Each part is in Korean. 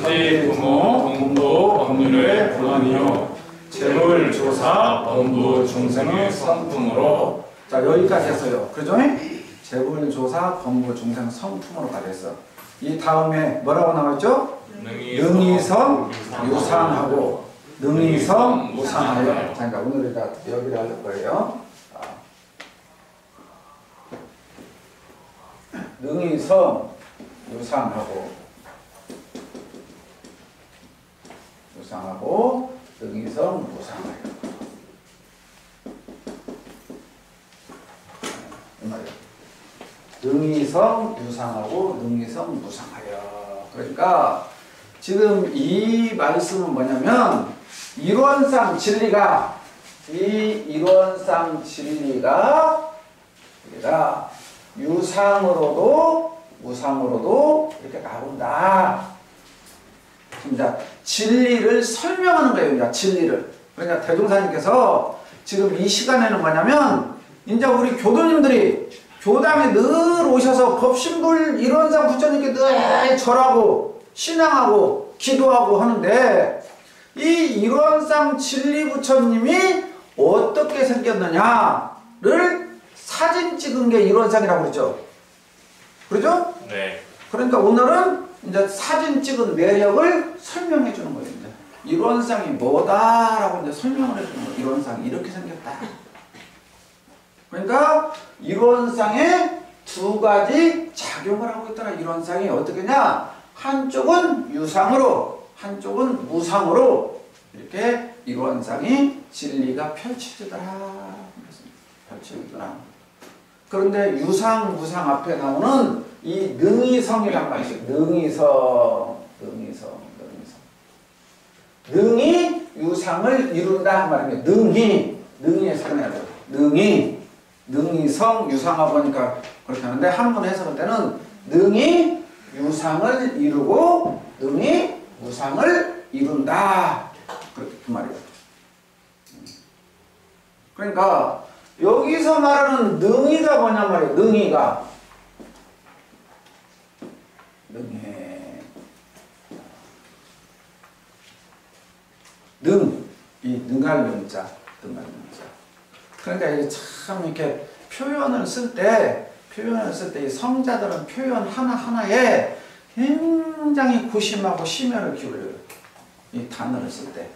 선지, 부모, 동부, 법률의 본원이요 재물조사, 법부, 중생의 성품으로. 자, 여기까지 했어요. 그죠? 재물조사, 법부, 중생, 성품으로까지 했어. 이 다음에 뭐라고 나왔죠? 능이성, 유상하고 능이성, 무상하여. 자, 그러니까 오늘 여기를 할 거예요. 능이성, 유상하고 능이성, 무상하여. 이 말이야. 능이성, 유상하고 능이성, 무상하여. 그러니까 지금 이 말씀은 뭐냐면 이론상 진리가 우리가 유상으로도 무상으로도 이렇게 나온다. 진짜 진리를 설명하는 거예요. 진리를. 그러니까 대종사님께서 지금 이 시간에는 뭐냐면 이제 우리 교도님들이 교당에 늘 오셔서 법신불 이론상 부처님께 늘 절하고 신앙하고 기도하고 하는데 이 이론상 진리 부처님이 어떻게 생겼느냐를 사진 찍은 게 이론상이라고 그러죠. 그러죠? 네. 그러니까 오늘은 이제 사진 찍은 매력을 설명해 주는 거예요. 이제. 이론상이 뭐다라고 이제 설명을 해 주는 거예요. 이론상이 이렇게 생겼다. 그러니까 이론상에 두 가지 작용을 하고 있더라. 이론상이 어떻게냐? 한쪽은 유상으로, 한쪽은 무상으로 이렇게 이론상이 진리가 펼쳐지더라. 펼쳐지더라. 그런데 유상, 무상 앞에 나오는 이 능이성이란 말이죠. 능이 유상을 이룬다 말입니다. 능이에서 꺼내야 돼요. 능이성, 유상하고 하니까 그렇게 하는데 한번 해석할 때는 능이 유상을 이루고 능이 무상을 이룬다. 그렇게 그 말이에요. 그러니까 여기서 말하는 능이가 뭐냐 말이에요. 능이가 이 능할 능자. 그러니까 이게 참 이렇게 표현을 쓸 때 이 성자들은 표현 하나하나에 굉장히 고심하고 심혈을 기울여요. 이 단어를 쓸 때.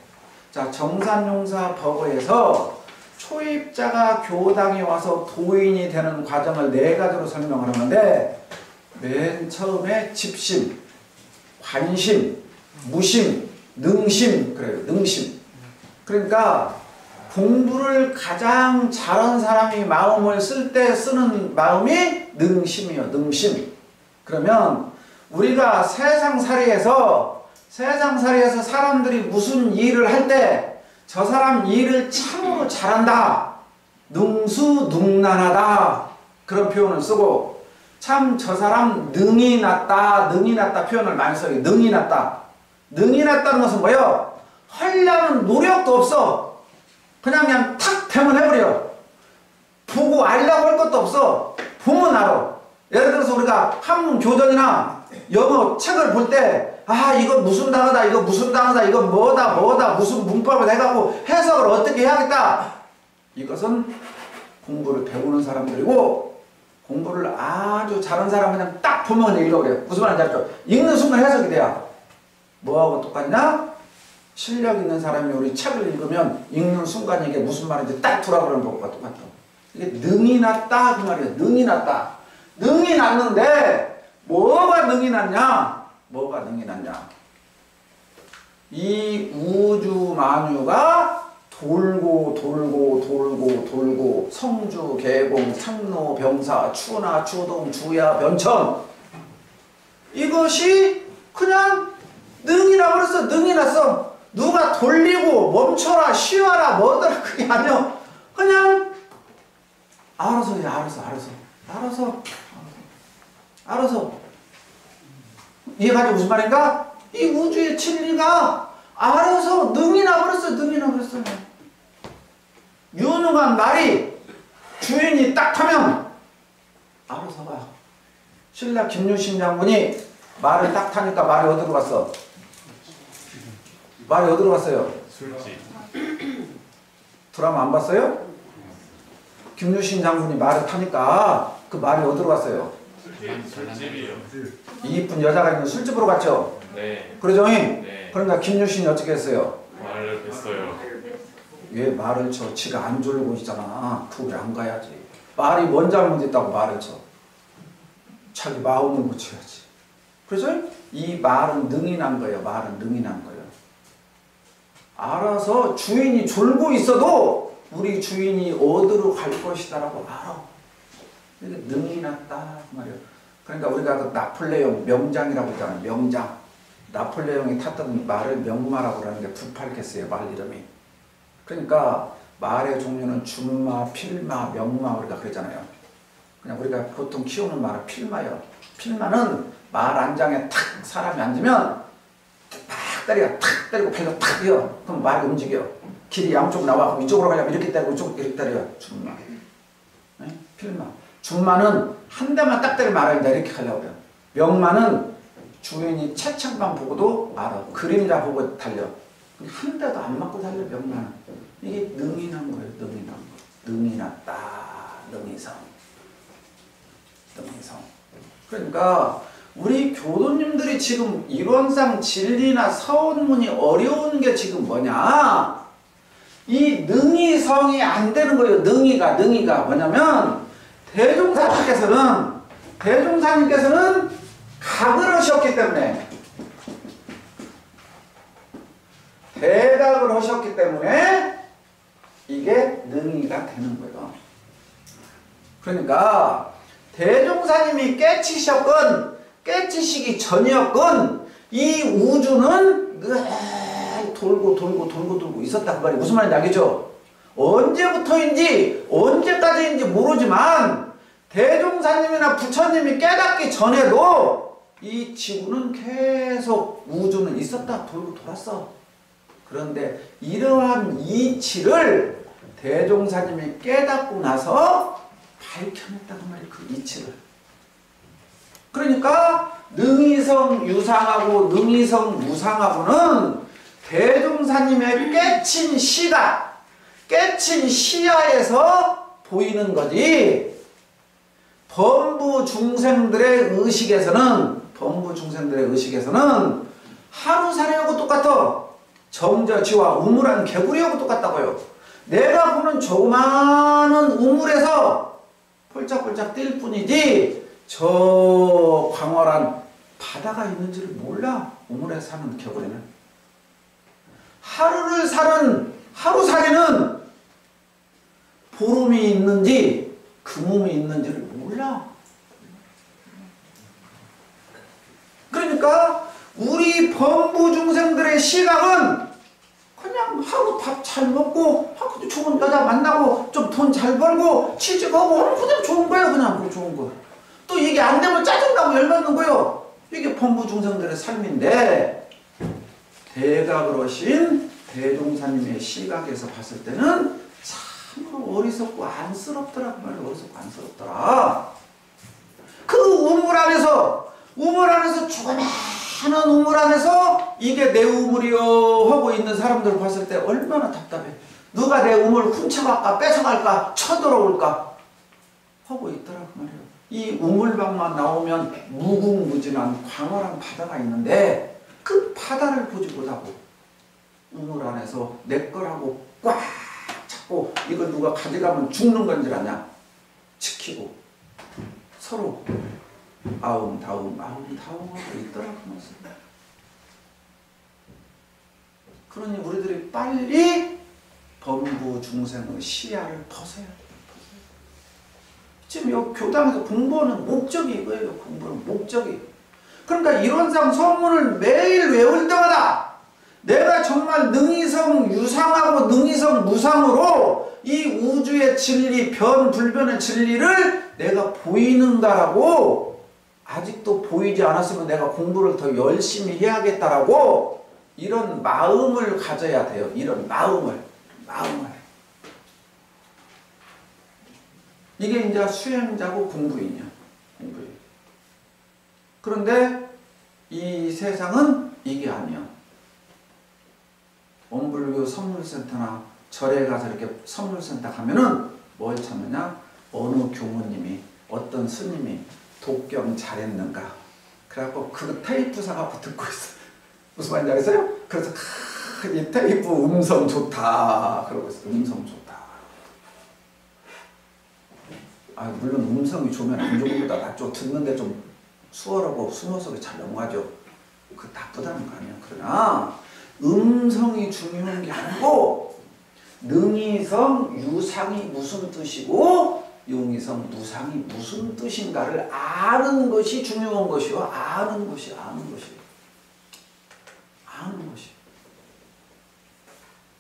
자, 정산용사 법어에서 초입자가 교당에 와서 도인이 되는 과정을 네 가지로 설명을 하는데 맨 처음에 집심, 관심, 무심, 능심 그래요. 능심. 그러니까 공부를 가장 잘한 사람이 마음을 쓸 때 쓰는 마음이 능심이요. 능심. 그러면 우리가 세상살이에서 사람들이 무슨 일을 할 때 저 사람 일을 참으로 잘한다. 능수능란하다. 그런 표현을 쓰고 참 저 사람 능이 났다 표현을 많이 써요. 능이 났다. 능이 났다는 것은 뭐예요? 하려는 노력도 없어. 그냥 탁 대면 해버려. 보고 알려고 할 것도 없어. 보면 알아. 예를 들어서 우리가 한문 교전이나 영어 책을 볼 때 이거 무슨 단어다, 이거 무슨 단어다, 이거 뭐다, 무슨 문법을 해가고 해석을 어떻게 해야겠다. 이것은 공부를 배우는 사람들이고 공부를 아주 잘하는 사람은 그냥 딱 보면 읽어버려요. 무슨 말인지 알죠? 읽는 순간 해석이 돼야. 뭐하고 똑같냐? 실력 있는 사람이 우리 책을 읽으면 읽는 순간 이게 무슨 말인지 딱 돌아보는 것과 똑같아. 이게 능이 났다 그 말이에요. 능이 났다. 능이 났는데 뭐가 능이 났냐? 이 우주 만유가 돌고 성주, 계공, 상로, 병사, 추나, 추동, 주야, 변천 이것이 그냥 능이 나버렸어. 능이 났어. 누가 돌리고 멈춰라 쉬어라 뭐더라 그게 아니야. 그냥 알아서 해. 알아서 이해가지고 무슨 말인가? 이 우주의 진리가 알아서 능이 나버렸어. 유능한 말이 주인이 딱 하면 알아서 봐. 신라 김유신 장군이 말을 딱 타니까 말이 어디로 갔어? 말이 어디로 갔어요? 술집. 드라마 안 봤어요? 김유신 장군이 말을 타니까 그 말이 어디로 갔어요? 술집이요. 이쁜 여자가 있는 술집으로 갔죠? 네. 그러죠? 네. 그러니까 김유신이 어떻게 했어요? 말을 뺐어요. 왜 말을 쳐? 지가 안 졸고 있잖아. 그걸 안 가야지. 말이 뭔 잘못했다고 말을 쳐? 자기 마음을 고쳐야지. 그래서 이 말은 능이 난 거예요. 말은 능이 난 거예요. 알아서 주인이 졸고 있어도 우리 주인이 어디로 갈 것이다라고 알아. 이게 능이 났다 그 말이에요. 그러니까 우리가 그 나폴레옹 명장이라고 있잖아요. 명장. 나폴레옹이 탔던 말을 명마라고 하는 게 부팔겠어요. 말 이름이. 그러니까 말의 종류는 준마, 필마, 명마 우리가 그러잖아요. 그냥 우리가 보통 키우는 말은 필마예요. 필마는 말 안장에 탁 사람이 앉으면 탁 때려, 탁 때리고 발로 탁 뛰어. 그럼 말이 움직여. 길이 양쪽 나와. 그럼 이쪽으로 가려면 이렇게 때리고 이쪽 이렇게 때려. 준마. 네? 필마. 준마는 한 대만 딱 때리면 알아야 이렇게 가려고 해요. 명마는 주인이 채착만 보고도 알아. 그림자 보고 달려. 한 대도 안 맞고 달려. 명마는. 이게 능이 난 거예요. 능이 난 거. 능이 났다. 능이성. 능이성. 그러니까 우리 교도님들이 지금 이론상 진리나 서원문이 어려운 게 지금 뭐냐? 이 능이성이 안 되는 거예요. 능이가 뭐냐면 대종사님께서는 각을 하셨기 때문에 대각을 하셨기 때문에 이게 능이가 되는 거예요. 그러니까 대종사님이 깨치시기 전이었건 이 우주는 돌고 있었다 그 말이 무슨 말인지 알겠죠? 언제부터인지 언제까지인지 모르지만 대종사님이나 부처님이 깨닫기 전에도 이 지구는 계속 우주는 있었다 돌고 돌았어. 그런데 이러한 이치를 대종사님이 깨닫고 나서 밝혀냈다고 말이에요. 그 이치를. 그러니까 능이성 유상하고 능이성 무상하고는 대종사님의 깨친 시야에서 보이는 거지. 범부 중생들의 의식에서는 하루살이하고 똑같아. 정저지와 우물한 개구리하고 똑같다고요. 내가 보는 조그마한 우물에서 폴짝폴짝 뛸 뿐이지 저 광활한 바다가 있는지를 몰라. 우물에 사는 개구리는. 하루를 사는 하루살이는 보름이 있는지 금음이 있는지를 몰라. 그러니까 우리 범부 중생들의 시각은 그냥 하루 밥 잘 먹고 하루 좋은 여자 만나고 좀 돈 잘 벌고 취직하고 그냥 좋은 거예요. 그냥 그 좋은 거. 또 이게 안 되면 짜증나고 열받는 거예요. 이게 범부 중생들의 삶인데 대각을 하신 대종사님의 시각에서 봤을 때는 참으로 어리석고 안쓰럽더라. 그 말이 어리석고 안쓰럽더라. 그 우물 안에서 조그마한 우물 안에서 이게 내 우물이요 하고 있는 사람들 봤을 때 얼마나 답답해. 누가 내 우물 훔쳐갈까 뺏어갈까 쳐들어올까 하고 있더라 그 말이에요. 이 우물방만 나오면 무궁무진한 광활한 바다가 있는데 그 바다를 보지 못하고 우물 안에서 내 거라고 꽉 잡고 이거 누가 가져가면 죽는 건 줄 아냐 지키고 서로 아웅다웅 하고 있더라 그 말씀. 그러니 우리들이 빨리 범부 중생의 시야를 벗어야 돼요. 지금 이 교당에서 공부하는 목적이 이거예요. 공부하는 목적이. 그러니까 이론상 성문을 매일 외울 때마다 내가 정말 능이성 유상하고 능이성 무상으로 이 우주의 진리, 변불변의 진리를 내가 보이는가라고 아직도 보이지 않았으면 내가 공부를 더 열심히 해야겠다라고 이런 마음을 가져야 돼요. 이런 마음을. 이게 이제 수행자고 공부인이야. 그런데 이 세상은 이게 아니야. 원불교 선물센터나 절에 가서 이렇게 선물센터 가면은 뭘 찾느냐? 어느 교모님이 어떤 스님이 독경 잘했는가. 그래갖고 그 테이프 사갖고 듣고 있어요. 무슨 말인지 알겠어요? 그래서 이 테이프 음성 좋다 그러고 있어요. 음성 좋다. 아 물론 음성이 좋으면 안 좋은 것보다 낫죠. 듣는데 좀 수월하고 숨어서 잘 넘어가죠. 그 나쁘다는 거 아니야. 그러나 음성이 중요한 게 아니고 능이성 유상이 무슨 뜻이고 용이성 무상이 무슨 뜻인가를 아는 것이 중요한 것이요. 아는 것이.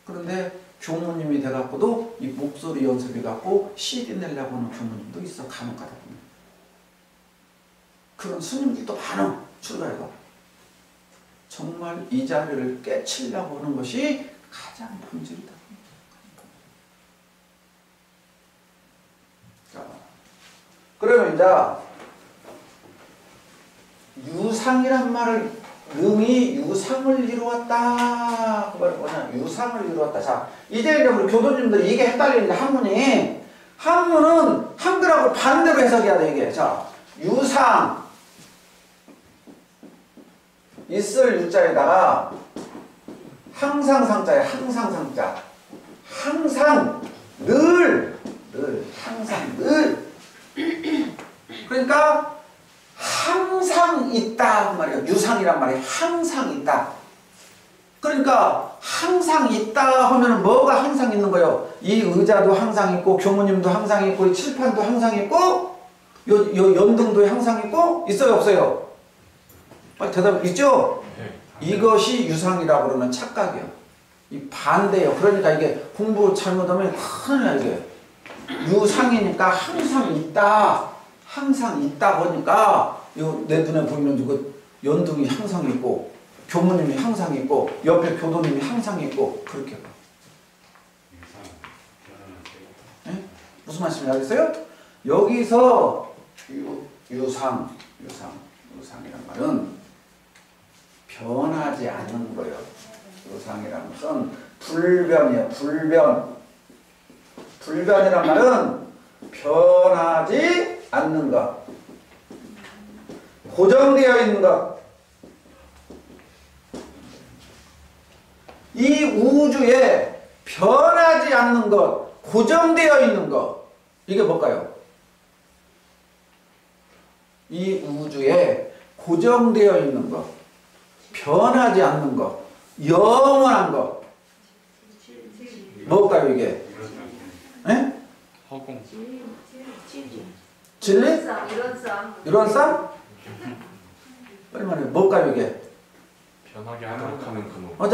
그런데 교무님이 돼갖고도 이 목소리 연습해갖고 CD 내려고 하는 교무님도 있어. 간혹 가다 보면. 그런 스님들도 많아. 출가해가. 정말 이 자리를 깨치려고 하는 것이 가장 본질이다. 자, 그러면 이제 유상이란 말을 능이 유상을 이루었다. 그 말은 뭐냐? 유상을 이루었다. 자, 이제 우리 교도님들이 이게 헷갈리는데 한문은 한글하고 반대로 해석해야 돼 이게. 자, 유상 있을 유자에다가 항상 상자에 항상 상자. 항상 늘 항상 늘. 그러니까 항상 있다 그 말이에요. 유상이란 말이 항상 있다. 그러니까 항상 있다 하면 뭐가 항상 있는 거예요? 이 의자도 항상 있고 교무님도 항상 있고 이 칠판도 항상 있고 요 연등도 항상 있고 있어요 없어요? 빨리 대답 있죠? 네. 이것이 유상이라고 그러는 착각이에요. 이 반대예요. 그러니까 이게 공부 잘못하면 큰일 나 이게. 유상이니까 항상 있다. 항상 있다 보니까 내 눈에 보이는 그 연등이 항상 있고 교무님이 항상 있고 옆에 교도님이 항상 있고 그렇게 봐. 네? 무슨 말씀인지 알겠어요? 여기서 유상이란 말은 변하지 않는 거예요. 유상이란 것은 불변이에요. 불변이란 말은 변하지 않는 것. 고정되어 있는 것. 이 우주에 변하지 않는 것, 고정되어 있는 것. 이게 뭘까요? 이 우주에 고정되어 있는 것, 변하지 않는 것, 영원한 것. 뭘까요 이게? 에? 허공. 진리? 이론상? 빨리 말해. 뭘까요 이게? 변하게 하도록 하는 근원.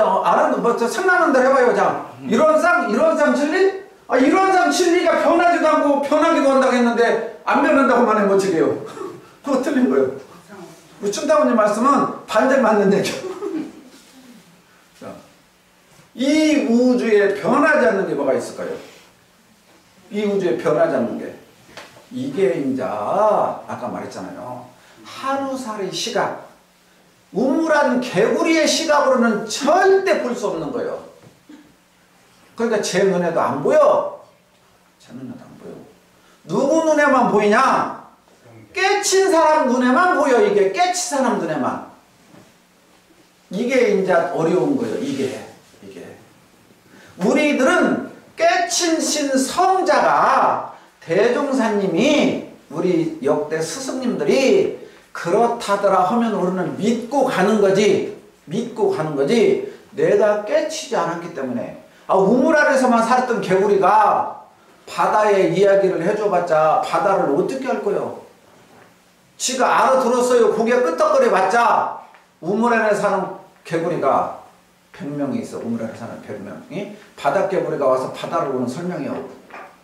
자, 생각나는 대로 해봐요. 자, 이론상 진리? 아, 이론상 진리가 변하지도 않고 변하기도 한다고 했는데 안 변한다고만 하면 어쩌게요? 그거 틀린 거예요. 우리 춘타원님 말씀은 반대 맞는 얘기예요. 자, 이 우주에 변하지 않는 게 뭐가 있을까요? 이 우주에 변하지 않는 게 이게 이제 아까 말했잖아요. 하루살이 시각. 우물한 개구리의 시각으로는 절대 볼 수 없는 거예요. 그러니까 제 눈에도 안 보여. 제 눈에도 안 보여. 누구 눈에만 보이냐? 깨친 사람 눈에만 보여. 이게 깨친 사람 눈에만. 이게 이제 어려운 거예요. 이게. 우리들은 깨친 신 성자가 대종사님이 우리 역대 스승님들이 그렇다더라 하면 우리는 믿고 가는 거지. 내가 깨치지 않았기 때문에. 우물 아래서만 살았던 개구리가 바다의 이야기를 해줘봤자 바다를 어떻게 할 거예요? 지가 알아들었어요. 고개 끄덕거려 봤자 우물 안에 사는 개구리가 100명이 있어. 우물 안에 사는 100명이 바닷개구리가 와서 바다를 보는 설명이요.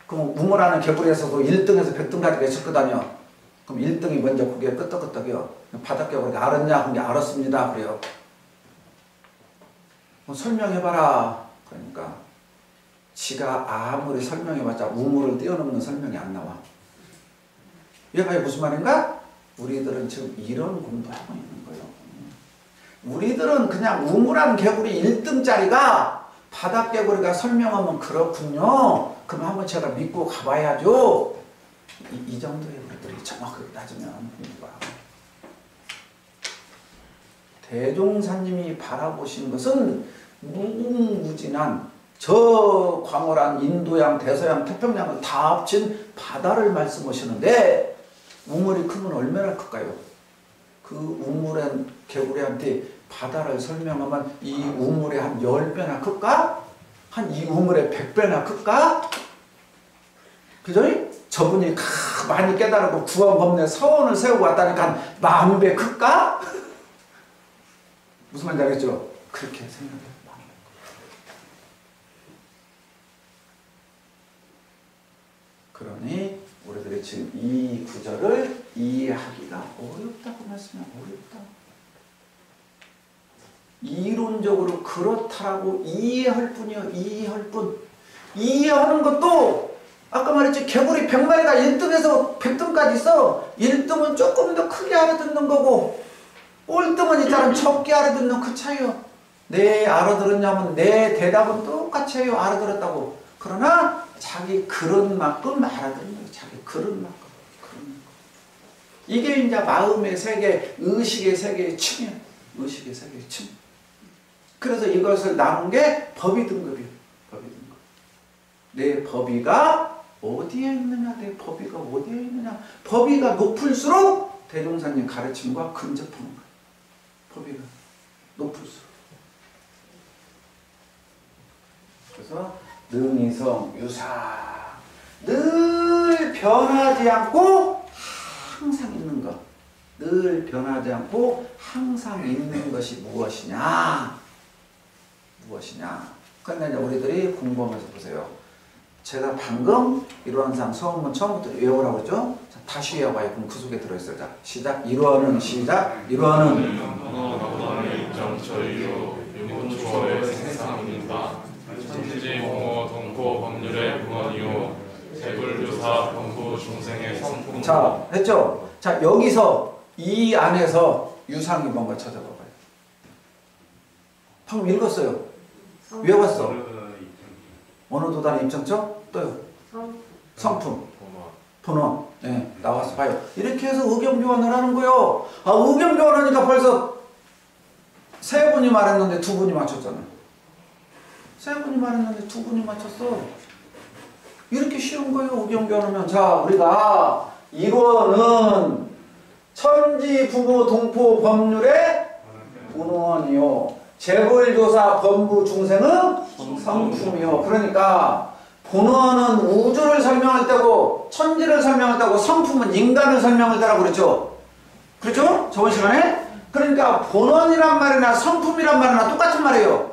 그럼 우물 안에 개구리에서도 1등에서 100등까지 계셨거든요. 그럼 1등이 먼저 고개 끄덕끄덕이요. 바닷개구리가 알았냐? 그럼 알았습니다. 그래요. 설명해봐라. 그러니까 지가 아무리 설명해봤자 우물을 뛰어넘는 설명이 안 나와. 얘가 무슨 말인가? 우리들은 지금 이런 공부하고 있는 거예요. 우리들은 그냥 우물한 개구리 1등짜리가 바닷개구리가 설명하면 그렇군요. 그럼 한번 제가 믿고 가봐야죠. 이 정도의 우리들이 정확하게 따지면 공부가. 대종사님이 바라보신 것은 무궁무진한 저 광활한 인도양, 대서양, 태평양을 다 합친 바다를 말씀하시는데 우물이 크면 얼마나 클까요? 그 우물엔 개구리한테 바다를 설명하면 이 우물에 한 10배나 클까? 한 이 우물에 100배나 클까? 그죠? 저분이 많이 깨달았고 구원법내 서원을 세우고 왔다니까 한 10,000배 클까? 무슨 말인지 알겠죠? 그렇게 생각해요. 그러니 우리들이 지금 이 구절을 이해하기가 어렵다고 말씀해요. 어렵다. 이론적으로 그렇다라고 이해할 뿐이요. 이해할 뿐. 이해하는 것도 아까 말했지 개구리 100마리가 1등에서 100등까지 있어. 1등은 조금 더 크게 알아듣는 거고 꼴등은 있잖아 적게 알아듣는 그 차이요. 네 알아들었냐면 내 대답은 똑같이 해요. 알아들었다고. 그러나 자기 그릇만큼 알아듣는 거예요. 자기 그릇만큼. 이게 이제 마음의 세계, 의식의 세계의 층이에요. 의식의 세계의 층. 그래서 이것을 나눈 게 법의 등급이에요. 법의 등급. 내 법의가 어디에 있느냐, 내 법의가 어디에 있느냐. 법의가 높을수록 대종사님 가르침과 근접하는 거예요. 법의가 높을수록. 그래서 능이성 유사 늘 변하지 않고 항상 있는 것. 늘 변하지 않고 항상 있는 것이 무엇이냐? 무엇이냐? 그런데 우리들이 공부하면서 보세요. 제가 방금 이론상 서문문 처음부터 외우라고 했죠? 자, 다시 외워봐요. 그럼 그 속에 들어있어요. 자, 시작. 이론은 시작. 이론은 정처이요 윤초의 생상입니다. 천지 공어 동포 법률의 근원이요 재불교사 범부 중생의 성품. 자, 했죠? 자, 여기서 이 안에서 유상이 뭔가 찾아봐봐요. 방금 읽었어요. 외웠어. 어느 도단의 입장점? 또요. 성품. 본원. 네, 나와서 봐요. 이렇게 해서 의견교환을 하는 거예요. 아, 의견교환하니까 벌써 세 분이 말했는데 두 분이 맞췄잖아요. 세 분이 말했는데 두 분이 맞췄어. 이렇게 쉬운 거예요. 의견교환하면. 자, 우리가 이거는 천지 부모 동포 법률의 본원이요. 재불교사 범부 중생은 성품이요. 그러니까 본원은 우주를 설명할 때고 천지를 설명할 때고 성품은 인간을 설명할 때라고 그랬죠. 그렇죠? 저번 시간에? 그러니까 본원이란 말이나 성품이란 말이나 똑같은 말이에요.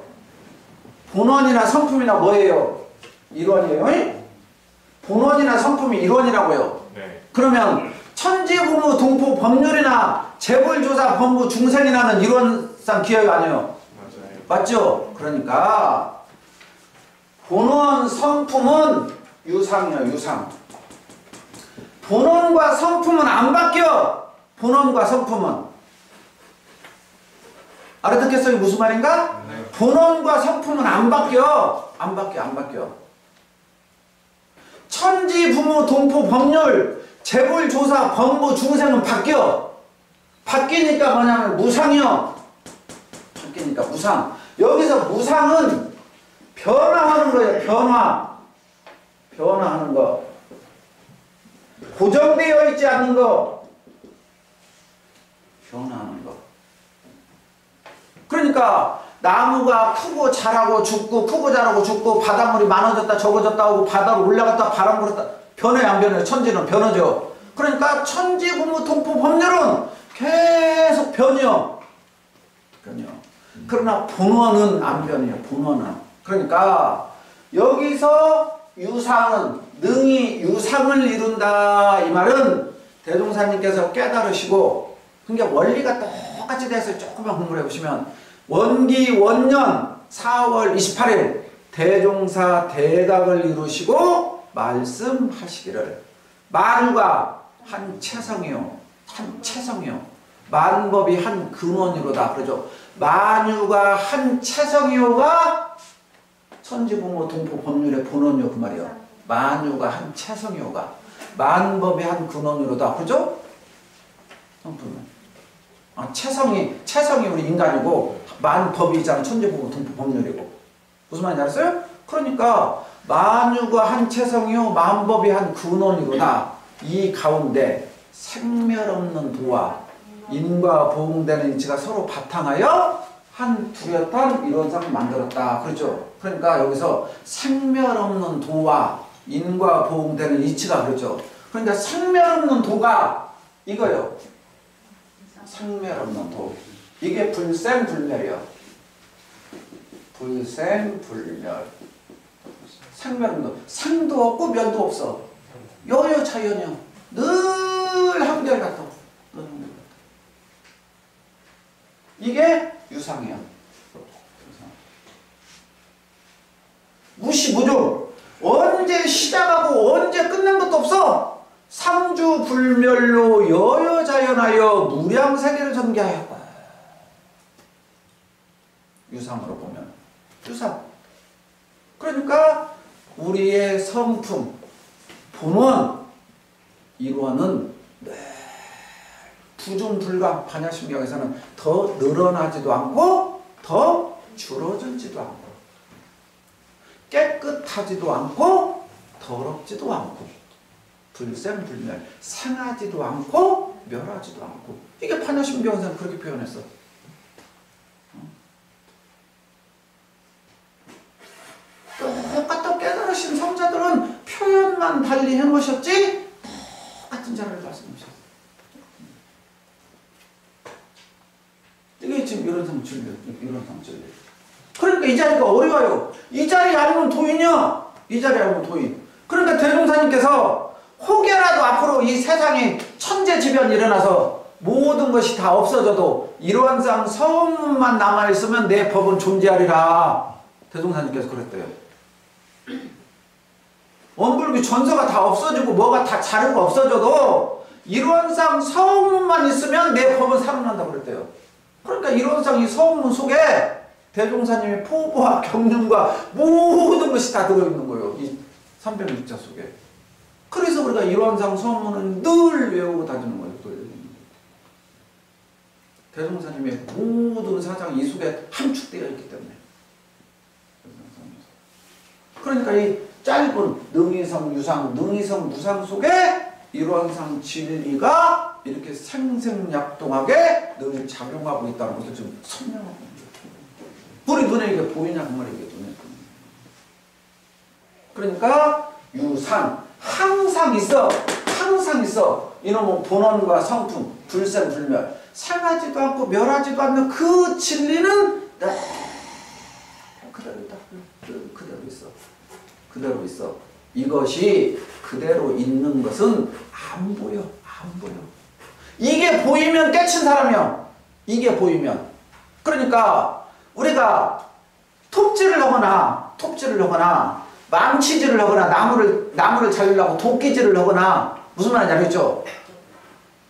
본원이나 성품이나 뭐예요? 일원이에요. 본원이나 성품이 일원이라고요. 네. 그러면 천지부모 동포 법률이나 재불조사 범부 중생이라는 일원상 기여가 아니에요. 맞아요. 맞죠? 그러니까 본원 성품은 유상이에요. 유상. 본원과 성품은 안 바뀌어. 본원과 성품은. 알아듣겠어요? 무슨 말인가? 네. 본원과 성품은 안 바뀌어. 안 바뀌어. 안 바뀌어. 천지 부모 동포 법률 재불조사 범부 중생은 바뀌어. 바뀌니까 뭐냐면 무상이요. 바뀌니까 무상. 여기서 무상은 변화하는 거예요. 변화. 변화하는 거. 고정되어 있지 않는 거. 변화하는 거. 그러니까 나무가 크고 자라고 죽고 크고 자라고 죽고 바닷물이 많아졌다 적어졌다 하고 바다로 올라갔다 바람 불었다. 변해 안 변해? 천지는 변하죠. 그러니까 천지 부모 동포 법률은 계속 변해요. 변해요. 그러나 본원은 안 변해요. 본원은. 그러니까 여기서 유상은 능히 유상을 이룬다 이 말은 대종사님께서 깨달으시고 그러니까 원리가 똑같이 돼서 조금만 공부를 해보시면 원기 원년 4월 28일 대종사 대각을 이루시고 말씀하시기를 만유가 한 체성이요. 한 체성이요. 만법이 한 근원이로다. 그러죠. 만유가 한 체성이요가 천지부모 동포 법률의 본원이요 그 말이야. 만유가 한 체성이요가 만법이 한 근원으로다. 그죠? 성품은. 체성이 우리 인간이고 만법이잖아. 천지부모 동포 법률이고. 무슨 말인지 알았어요? 그러니까 만유가 한 체성이요 만법이 한 근원이로다. 이 가운데 생멸 없는 도와 인과 보응되는 이치가 서로 바탕하여 한 뚜렷한 이론상을 만들었다. 그렇죠? 그러니까 여기서 생멸 없는 도와 인과 보응되는 이치가 그렇죠? 그러니까 생멸 없는 도가 이거요. 생멸 없는 도. 이게 불생불멸이요. 불생불멸. 생멸 없는 도. 생도 없고 멸도 없어. 여여자연이요. 늘 한결같아. 이게 유상이야. 무시무중. 언제 시작하고 언제 끝낸 것도 없어. 상주불멸로 여여자연하여 무량세계를 전개하였다. 유상으로 보면 유상. 그러니까 우리의 성품 본원 일원은 부중불감 반야심경에서는 더 늘어나지도 않고 더 줄어들지도 않고 깨끗하지도 않고 더럽지도 않고 불생불멸 상하지도 않고 멸하지도 않고 이게 반야심경에서는 그렇게 표현했어. 똑같은 깨달으신 성자들은 표현만 달리 해놓으셨지 똑같은 자를 말씀하셨어. 이게 지금 이론상 진리. 그러니까 이 자리가 어려워요. 이 자리 아니면 도인이야. 이 자리 아니면 도인. 그러니까 대종사님께서 혹여라도 앞으로 이 세상에 천재지변이 일어나서 모든 것이 다 없어져도 이론상 서문만 남아있으면 내 법은 존재하리라. 대종사님께서 그랬대요. 원불교 전서가 다 없어지고 뭐가 다 자료가 없어져도 이론상 서문만 있으면 내 법은 살아난다고 그랬대요. 그러니까 이론상 이 서문 속에 대종사님의 포부와 경륜과 모든 것이 다 들어있는 거예요. 이 306자 속에. 그래서 우리가 이론상 서문은 늘 외우고 다니는 거예요. 대종사님의 모든 사상이 이 속에 함축되어 있기 때문에. 그러니까 이 짧은 능이성 유상, 능이성 무상 속에 이론상 진리가 이렇게 생생약동하게 늘 작용하고 있다는 것을 지금 설명하고 있는 거예요. 우리 눈에 이게 보이냐 그 말이에요. 눈에. 그러니까 유상 항상 있어. 항상 있어. 이놈은 본원과 성품, 불생불멸 상하지도 않고 멸하지도 않는 그 진리는 그대로 있다. 그대로 있어. 그대로 있어. 이것이 그대로 있는 것은 안 보여. 안 보여. 이게 보이면 깨친 사람이야. 이게 보이면. 그러니까 우리가 톱질을 하거나 망치질을 하거나 나무를 자르려고 도끼질을 하거나 무슨 말인지 알겠죠?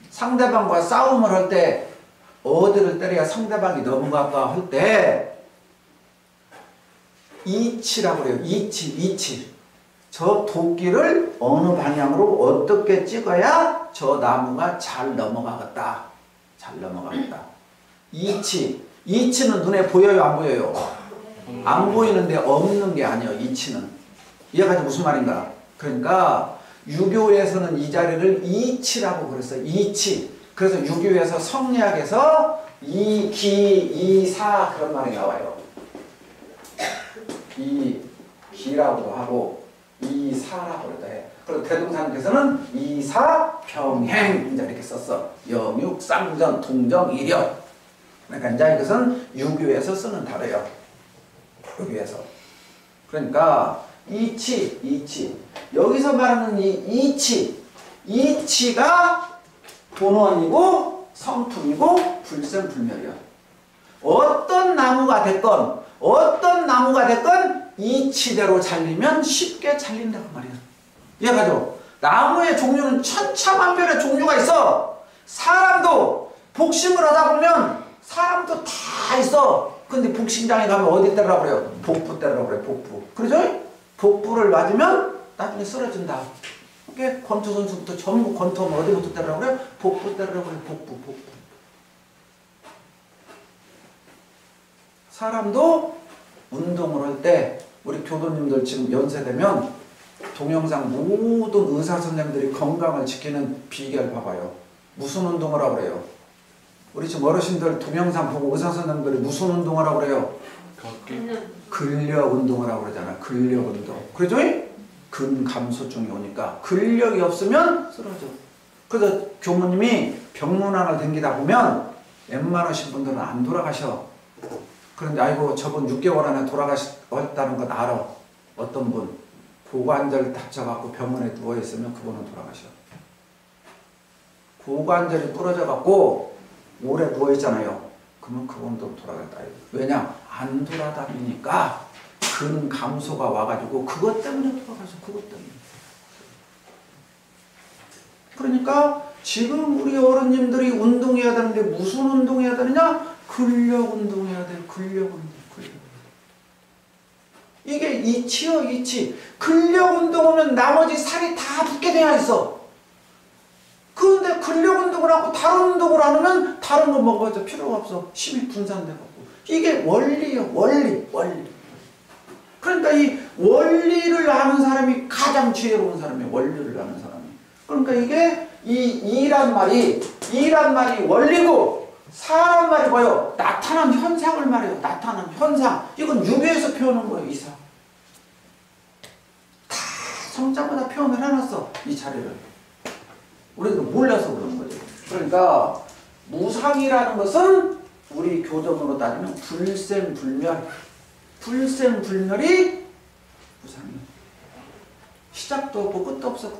상대방과 싸움을 할 때 어디를 때려야 상대방이 넘어갈까 할 때 이치라고 그래요. 이치. 저 도끼를 어느 방향으로 어떻게 찍어야 저 나무가 잘 넘어가겠다. 잘 넘어가겠다. 이치는 눈에 보여요? 안 보여요? 안 보이는데 없는 게 아니에요. 이치는. 이해가지 무슨 말인가? 그러니까 유교에서는 이 자리를 이치라고 그랬어요. 이치. 그래서 유교에서 성리학에서 이기, 이사 그런 말이 나와요. 이기라고도 하고 이사라고 그러다 해. 그리고 대종사님께서는 이사평행 이제 이렇게 썼어. 영육, 쌍전, 동정, 이력. 그러니까 이제 이것은 유교에서 쓰는 단어예요. 유교에서. 그러니까 이치. 여기서 말하는 이 이치가 본원이고 성품이고 불생불멸이야. 어떤 나무가 됐건 이치대로 잘리면 쉽게 잘린다고 말이야. 이해가죠? 나무의 종류는 천차만별의 종류가 있어. 사람도 복심을 하다 보면 사람도 다 있어. 근데 복싱장에 가면 어디 때리라고 그래요? 복부 때리라고 그래요. 복부. 그러죠? 복부를 맞으면 나중에 쓰러진다. 이게 권투 선수부터 전부 권투하면 어디부터 때리라고 그래요? 복부 때리라고 그래요. 복부. 사람도 운동을 할 때 우리 교도님들 지금 연세되면 동영상 모든 의사 선생님들이 건강을 지키는 비결 봐봐요. 무슨 운동을 하고 그래요? 우리 지금 어르신들 동영상 보고 의사 선생님들이 무슨 운동을 하고 그래요? 걷기. 근력 운동을 하고 그러잖아. 근력 운동. 그러죠? 근감소증이 오니까 근력이 없으면 쓰러져. 그래서 교무님이 병문안을 댕기다 보면 웬만하신 분들은 안 돌아가셔. 그런데 아이고 저분 6개월 안에 돌아가셨다는 것 알아. 어떤 분 고관절 다쳐갖고 병원에 누워있으면 그분은 돌아가셔. 고관절이 부러져갖고 오래 누워있잖아요. 그러면 그분도 돌아간다. 왜냐? 안 돌아다니니까 근감소가 와가지고 그것 때문에 돌아가셔. 그것 때문에. 그러니까 지금 우리 어른님들이 운동해야 되는데 무슨 운동해야 되느냐? 근력 운동해야 돼. 근력 운동. 이게 이치요, 이치. 근력 운동하면 나머지 살이 다 붙게 되어 있어. 그런데 근력 운동을 하고 다른 운동을 안 하면 다른 거 먹어도 필요가 없어. 힘이 분산돼갖고. 이게 원리요, 원리. 그러니까 이 원리를 아는 사람이 가장 지혜로운 사람이에요. 원리를 아는 사람이. 그러니까 이게 이란 말이 원리고 사람 말이 뭐예요? 나타난 현상을 말해요. 나타난 현상. 이건 유교에서 표현한 거예요. 이상. 다 성자마다 표현을 해놨어. 이 자리를. 우리는 몰라서 그런 거죠. 그러니까 무상이라는 것은 우리 교정으로 따지면 불생불멸. 불생불멸이 무상이에요. 시작도 없고 끝도 없어.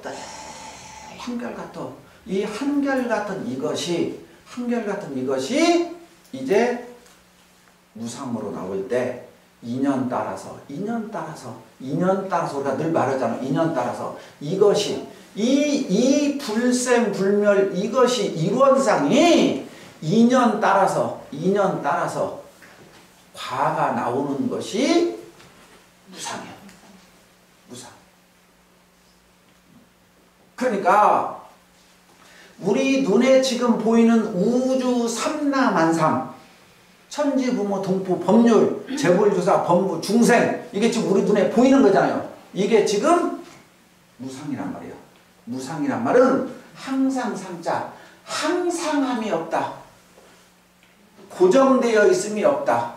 한결같아. 이 한결같은 이것이 이제 무상으로 나올 때 인연 따라서 우리가 늘 말하잖아. 인연 따라서 이것이 이 불생불멸 이것이 이원상이 인연 따라서 과가 나오는 것이 무상이야. 무상. 그러니까 우리 눈에 지금 보이는 우주 삼라만상, 천지부모 동포 법률 재벌주사 범부 중생, 이게 지금 우리 눈에 보이는 거잖아요. 이게 지금 무상이란 말이에요. 무상이란 말은 항상 상자, 항상함이 없다. 고정되어 있음이 없다.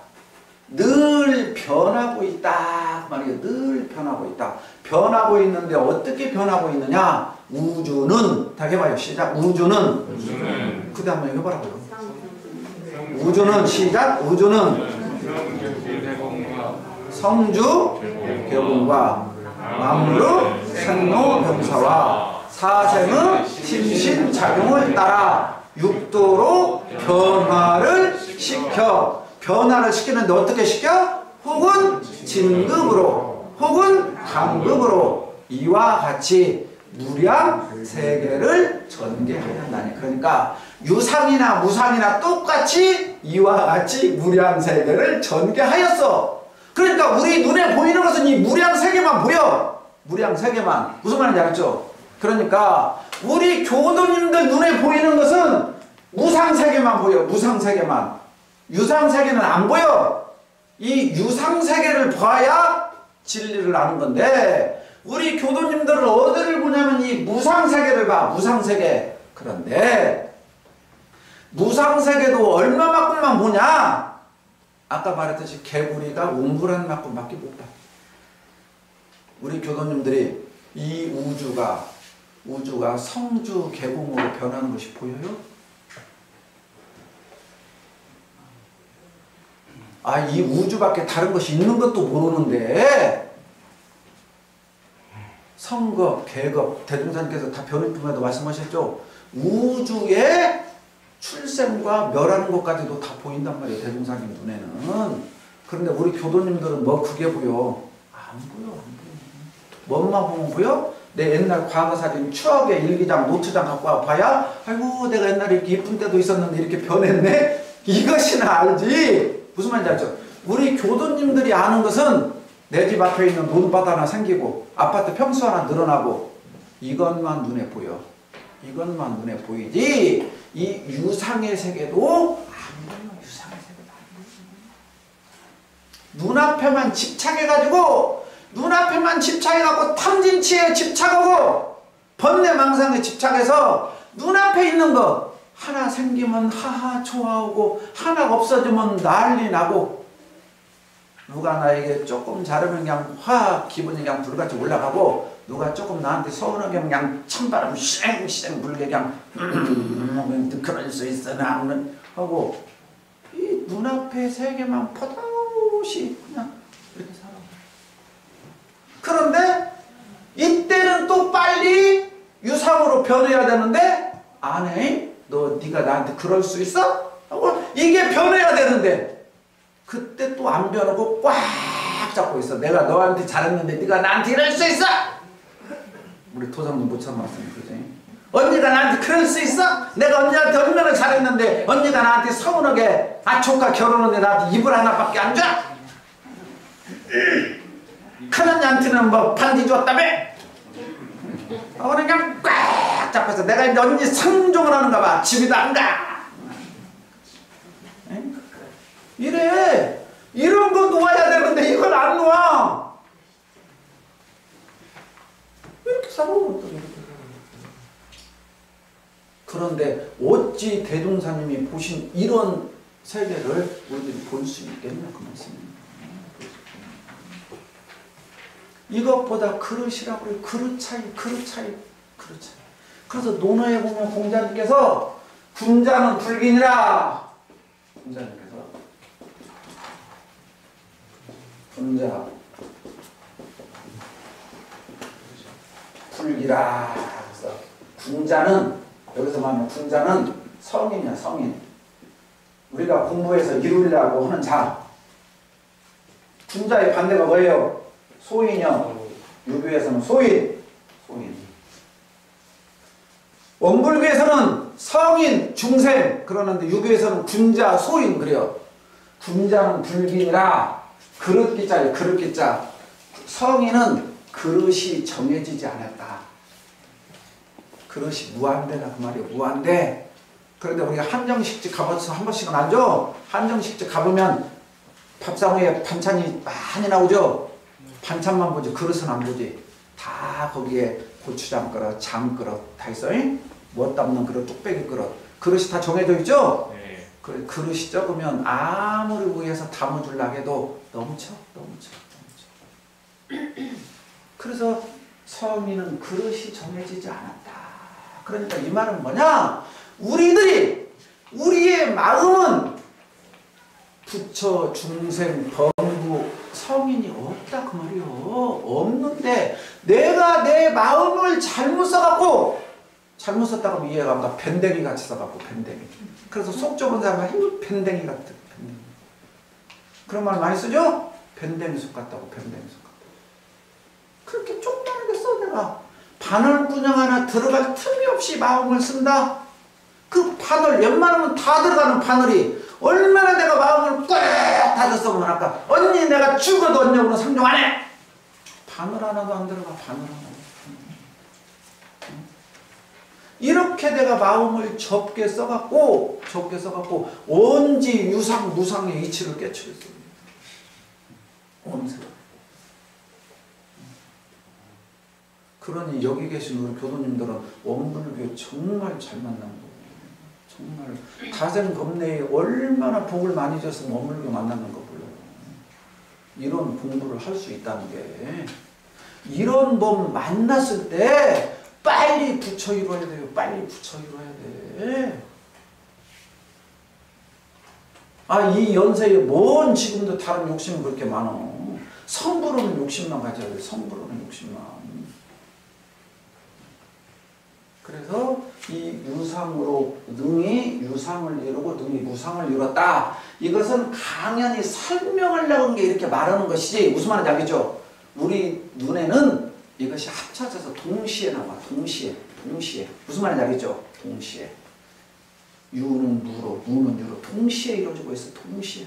늘 변하고 있다 그 말이에요. 늘 변하고 있다. 변하고 있는데 어떻게 변하고 있느냐? 우주는, 다 해봐요. 시작. 우주는 그 다음에 해보라고요. 우주는 시작. 우주는 성주 개공과 만물의 생로병사와 사생의 심신작용을 따라 육도로 변화를 시켜. 변화를 시키는데 어떻게 시켜? 혹은 진급으로 혹은 강급으로 이와 같이 무량 세계를 전개하였나니. 그러니까 유상이나 무상이나 똑같이 이와 같이 무량 세계를 전개하였어. 그러니까 우리 눈에 보이는 것은 이 무량 세계만 보여. 무량 세계만. 무슨 말인지 알았죠? 그러니까 우리 교도님들 눈에 보이는 것은 무상 세계만 보여. 무상 세계만. 유상 세계는 안 보여. 이 유상 세계를 봐야 진리를 아는 건데 우리 교도님들은 어디를 보냐면 이 무상 세계를 봐. 무상 세계. 그런데 무상 세계도 얼마만큼만 보냐? 아까 말했듯이 개구리가 웅그란 만큼밖에 못 봐. 우리 교도님들이 이 우주가 성주 개공으로 변하는 것이 보여요? 아, 이 우주밖에 다른 것이 있는 것도 모르는데 성급, 계급, 대종사님께서 다 변일품에도 말씀하셨죠. 우주의 출생과 멸하는 것까지도 다 보인단 말이에요. 대종사님 눈에는. 그런데 우리 교도님들은 뭐 그게 보여? 안 보여. 뭔만 보면 보여? 내 옛날 과거 사진 추억의 일기장, 노트장 갖고 와봐야 아이고 내가 옛날에 이렇게 이쁜 때도 있었는데 이렇게 변했네? 이것이나 알지. 무슨 말인지 알죠? 우리 교도님들이 아는 것은 내 집 앞에 있는 논밭 하나 생기고 아파트 평수 하나 늘어나고 이것만 눈에 보여. 이것만 눈에 보이지 이 유상의 세계도 안 보여. 유상의 세계도 안 보여. 눈앞에만 집착해가지고 눈앞에만 집착해갖고 탐진치에 집착하고 번뇌망상에 집착해서 눈앞에 있는 거 하나 생기면 하하 좋아하고 하나 없어지면 난리 나고 누가 나에게 조금 잘하면 그냥 기분이 그냥 불같이 올라가고 누가 조금 나한테 서운하게 그냥 찬바람 쌩쌩 불게 그냥 그럴 수 있어 나 하고 이 눈앞의 세계만 포도시 그냥 이렇게 살아. 그런데 이때는 또 빨리 유상으로 변해야 되는데 안 해? 네가 나한테 그럴 수 있어? 하고 이게 변해야 되는데 그때 또 안 변하고 꽉 잡고 있어. 내가 너한테 잘했는데 네가 나한테 이럴 수 있어? 우리 도장님 못 참았으니 그지? 언니가 나한테 그럴 수 있어? 내가 언니한테 얼마나 잘했는데 언니가 나한테 서운하게 조카 결혼하는데 나한테 이불 하나밖에 안 줘? 큰언니한테는 뭐 반지 줬다며? 그냥 꽉 잡아서 내가 이제 언니 상종을 하는가 봐. 집에도 안 가. 이래. 이런 거 놓아야 되는데 이걸 안 놓아. 이렇게 살아. 그런데 어찌 대종사님이 보신 이런 세계를 우리들이 볼 수 있겠냐 그 말씀입니다. 이것보다 그릇이라고 그래요. 그릇 차이. 그래서 논어에 보면 공자님께서 군자는 불긴이라. 군자님께서 군자 불기라. 그래서 군자는 여기서 말하면 군자는 성인이야 성인. 우리가 공부해서 이루려고 하는 자. 군자의 반대가 뭐예요? 소인이요. 유교에서는 소인. 원불교에서는 성인, 중생 그러는데 유교에서는 군자, 소인 그래요. 군자는 불긴이라. 그릇기자예요. 그릇기자. 성인은 그릇이 정해지지 않았다. 그릇이 무한대다 그 말이에요. 무한대. 그런데 우리가 한정식집 가봐서 한 번씩은 안 줘. 한정식집 가보면 밥상 위에 반찬이 많이 나오죠. 반찬만 보지 그릇은 안 보지. 다 거기에 고추장 그릇, 장 그릇 다 있어. 못 담는 그릇, 뚝배기 그릇. 그릇이 다 정해져 있죠? 네. 그릇이 적으면 아무리 위에서 담아주려고 해도 넘쳐. 그래서 성인은 그릇이 정해지지 않았다. 그러니까 이 말은 뭐냐? 우리의 마음은 부처, 중생, 범부, 성인이 없다 그 말이요. 없는데 내가 내 마음을 잘못 써갖고 잘못 썼다고 하면 이해가 안 가. 밴댕이 같이 써갖고 밴댕이. 그래서 속 좁은 사람은 힘 밴댕이 같은 밴댕이. 그런 말 많이 쓰죠? 밴댕이 속 같다고 밴댕이 속 같다고. 그렇게 조그맣게 써 내가. 바늘구녕 하나 들어갈 틈이 없이 마음을 쓴다. 그 바늘 웬만하면 다 들어가는 바늘이 얼마나 내가 마음을 꽉 닫았어 보면 아까 언니 내가 죽어도 언니하고는 상종 안 해. 바늘 하나도 안 들어가. 바늘 하나도. 이렇게 내가 마음을 좁게 써갖고 언제 유상 무상의 이치를 깨치겠어요. 언제. 그러니 여기 계신 우리 교도님들은 원불교 정말 잘 만난 거예요. 정말 다생겁내에 얼마나 복을 많이 줬으면 원불교 만나는 거 몰라요. 이런 공부를 할 수 있다는 게. 이런 법 만났을 때 빨리 부처 이루어야 돼요. 빨리 부처 이루어야 돼. 이 연세에 뭔 지금도 다른 욕심이 그렇게 많어. 성부로는 욕심만 가져야 돼. 성부로는 욕심만. 그래서 이 유상으로 능이 유상을 이루고 능이 무상을 이뤘다. 이것은 강연히 설명을 나온 게 이렇게 말하는 것이지 무슨 말인지 알겠죠? 우리 눈에는 이것이 합쳐져서 동시에 나와. 동시에. 무슨 말인지 알겠죠? 동시에. 유는 무로, 무는 유로 동시에 이루어지고 있어. 동시에.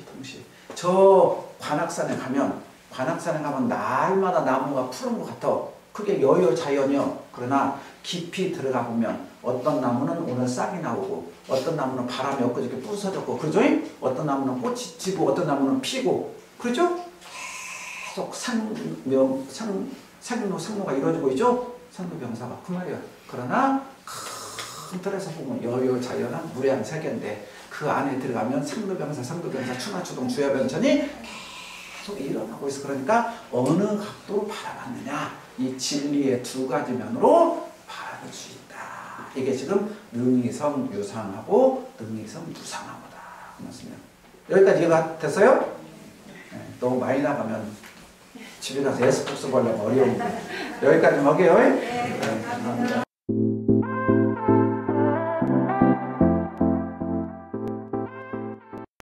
저 관악산에 가면 날마다 나무가 푸른 것 같아. 그게 여여자연이요. 그러나 깊이 들어가 보면 어떤 나무는 오늘 싹이 나오고 어떤 나무는 바람이 엊그저께 부서졌고 그러죠? 어떤 나무는 꽃이 지고 어떤 나무는 피고 그렇죠? 계속 상류가 이루어지고 있죠? 상류병사가 그 말이야. 그러나 큰 틀에서 보면 여여자연한 무례한 세계인데 그 안에 들어가면 상류병사, 추나추동, 주야변천이 계속 일어나고 있어. 그러니까 어느 각도로 바라봤느냐 이 진리의 두 가지 면으로 바라볼 수 있다. 이게 지금 능이성 유상하고 능이성 무상하다 그 말씀이에요. 여기까지 이해가 됐어요? 네, 너무 많이 나가면 집에 가서 에스프레소 하려면 어려운데 여기까지 먹여요. 네, 감사합니다.